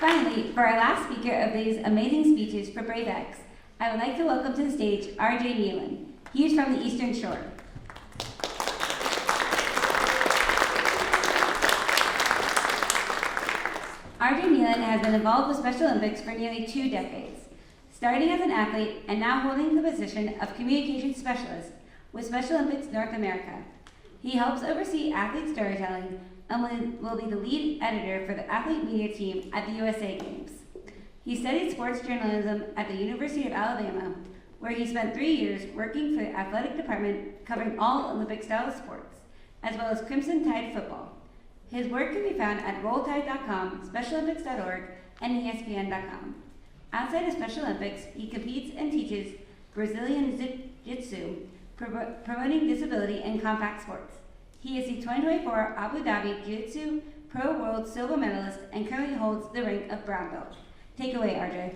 Finally, for our last speaker of these amazing speeches for Brave X, I would like to welcome to the stage R.J. Nealon. He is from the Eastern Shore. R.J. Nealon has been involved with Special Olympics for nearly 2 decades, starting as an athlete and now holding the position of Communications Specialist with Special Olympics North America. He helps oversee athlete storytelling and will be the lead editor for the athlete media team at the USA Games. He studied sports journalism at the University of Alabama, where he spent 3 years working for the athletic department covering all Olympic-style sports, as well as Crimson Tide football. His work can be found at RollTide.com, SpecialOlympics.org, and ESPN.com. Outside of Special Olympics, he competes and teaches Brazilian Jiu-Jitsu, promoting disability and compact sports. He is the 2024 Abu Dhabi Jiu-Jitsu Pro World Silver Medalist and currently holds the rank of brown belt. Take away, RJ.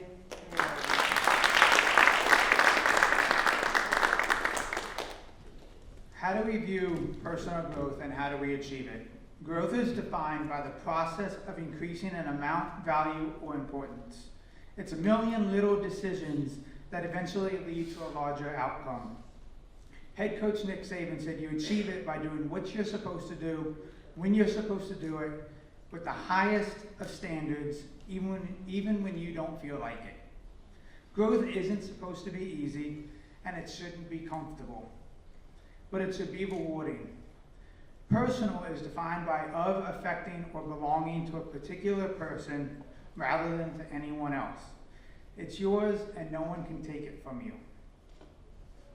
How do we view personal growth and how do we achieve it? Growth is defined by the process of increasing an amount, value, or importance. It's a million little decisions that eventually lead to a larger outcome. Head coach Nick Saban said you achieve it by doing what you're supposed to do, when you're supposed to do it, with the highest of standards, even when you don't feel like it. Growth isn't supposed to be easy, and it shouldn't be comfortable, but it should be rewarding. Personal is defined by of affecting or belonging to a particular person rather than to anyone else. It's yours and no one can take it from you.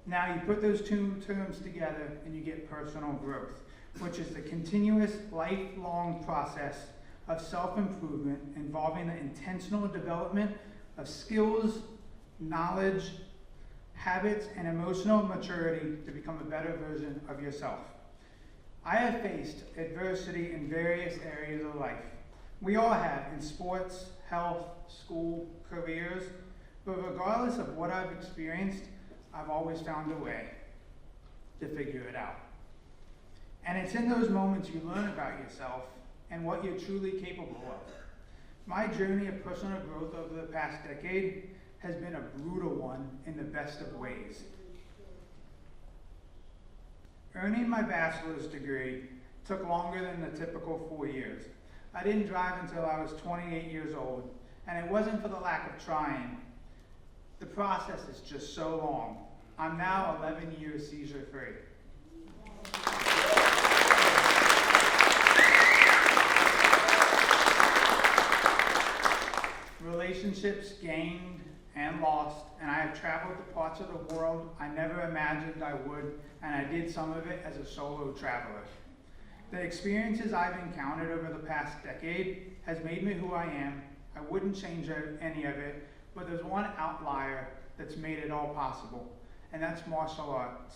Now you put those two terms together and you get personal growth, which is the continuous lifelong process of self-improvement involving the intentional development of skills, knowledge, habits, and emotional maturity to become a better version of yourself. I have faced adversity in various areas of life. We all have, in sports, health, school, careers, but regardless of what I've experienced, I've always found a way to figure it out. And it's in those moments you learn about yourself and what you're truly capable of. My journey of personal growth over the past decade has been a brutal one in the best of ways. Earning my bachelor's degree took longer than the typical 4 years. I didn't drive until I was 28 years old, and it wasn't for the lack of trying. The process is just so long. I'm now 11 years seizure-free. Relationships gained and lost, and I have traveled to parts of the world I never imagined I would, and I did some of it as a solo traveler. The experiences I've encountered over the past decade has made me who I am. I wouldn't change any of it, but there's one outlier that's made it all possible, and that's martial arts.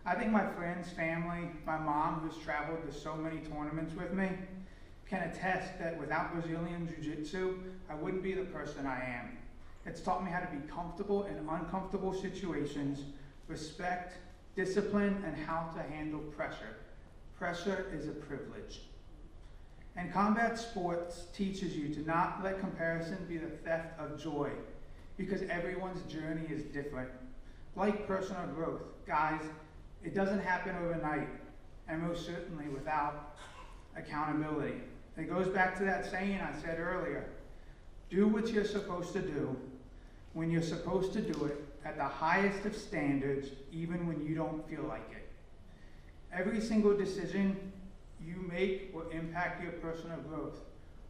I think my friends, family, my mom, who's traveled to so many tournaments with me, can attest that without Brazilian Jiu-Jitsu, I wouldn't be the person I am. It's taught me how to be comfortable in uncomfortable situations, respect, discipline, and how to handle pressure. Pressure is a privilege. And combat sports teaches you to not let comparison be the theft of joy, because everyone's journey is different. Like personal growth, guys, it doesn't happen overnight, and most certainly without accountability. It goes back to that saying I said earlier, do what you're supposed to do, when you're supposed to do it, at the highest of standards, even when you don't feel like it. Every single decision you make will impact your personal growth,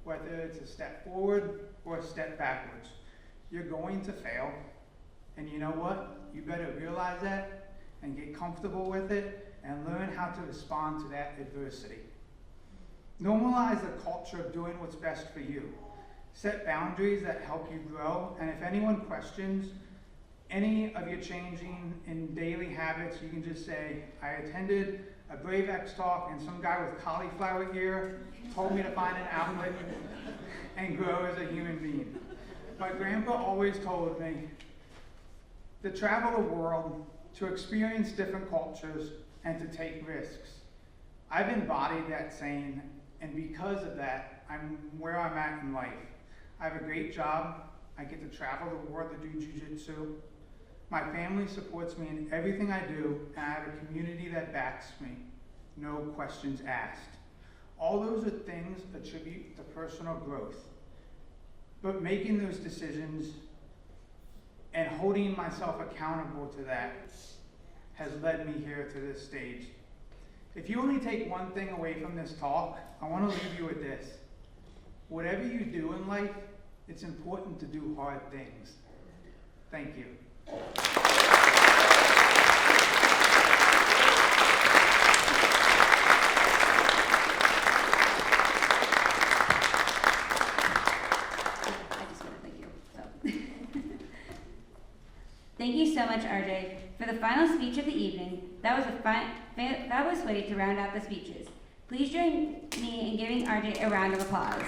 whether it's a step forward or a step backwards. You're going to fail, and you know what? You better realize that and get comfortable with it and learn how to respond to that adversity. Normalize the culture of doing what's best for you. Set boundaries that help you grow, and if anyone questions any of your changing in daily habits, you can just say, I attended a Brave X talk and some guy with cauliflower ear told me to find an outlet and grow as a human being. My grandpa always told me to travel the world, to experience different cultures, and to take risks. I've embodied that saying, and because of that, I'm where I'm at in life. I have a great job. I get to travel the world to do jiu-jitsu. My family supports me in everything I do, and I have a community that backs me. No questions asked. All those are things attribute to personal growth. But making those decisions and holding myself accountable to that has led me here to this stage. If you only take one thing away from this talk, I want to leave you with this. Whatever you do in life, it's important to do hard things. Thank you. Thank you so much, RJ. For the final speech of the evening, that was a fabulous way to round out the speeches. Please join me in giving RJ a round of applause.